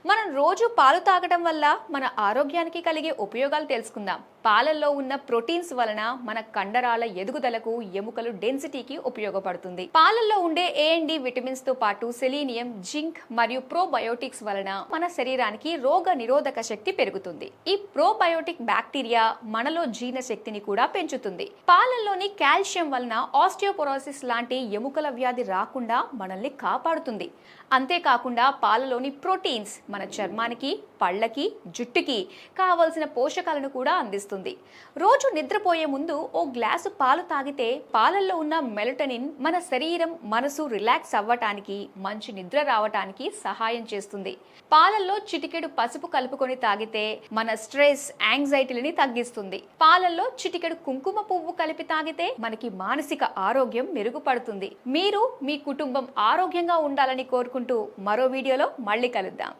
మనం రోజు పాలు తాగడం వల్ల మన ఆరోగ్యానికి కలిగే ఉపయోగాలు తెలుసుకుందాం. పాలల్లో ఉన్న ప్రోటీన్స్ వలన మన కండరాల ఎదుగుదలకు, ఎముకలు డెన్సిటీకి ఉపయోగపడుతుంది. పాలల్లో ఉండే ఏ అండ్ డి విటమిన్స్ తో పాటు సెలీనియం, జింక్ మరియు ప్రోబయోటిక్స్ వలన మన శరీరానికి రోగ నిరోధక శక్తి పెరుగుతుంది. ఈ ప్రోబయోటిక్ బ్యాక్టీరియా మనలో జీర్ణ శక్తిని కూడా పెంచుతుంది. పాలల్లోని కాల్షియం వలన ఆస్టియోపోరోసిస్ లాంటి ఎముకల వ్యాధి రాకుండా మనల్ని కాపాడుతుంది. అంతేకాకుండా పాలలోని ప్రోటీన్స్ మన చర్మానికి, పళ్ళకి, జుట్టుకి కావలసిన పోషకాలను కూడా అందిస్తుంది. రోజు నిద్రపోయే ముందు ఓ గ్లాసు పాలు తాగితే పాలల్లో ఉన్న మెలటోనిన్ మన శరీరం, మనసు రిలాక్స్ అవ్వటానికి, మంచి నిద్ర రావటానికి సహాయం చేస్తుంది. పాలల్లో చిటికెడు పసుపు కలుపుకొని తాగితే మన స్ట్రెస్, యాంగ్జైటీలని తగ్గిస్తుంది. పాలల్లో చిటికెడు కుంకుమ పువ్వు కలిపి తాగితే మనకి మానసిక ఆరోగ్యం మెరుగుపడుతుంది. మీరు, మీ కుటుంబం ఆరోగ్యంగా ఉండాలని కోరుకుంటూ మరో వీడియోలో మళ్ళీ కలుద్దాం.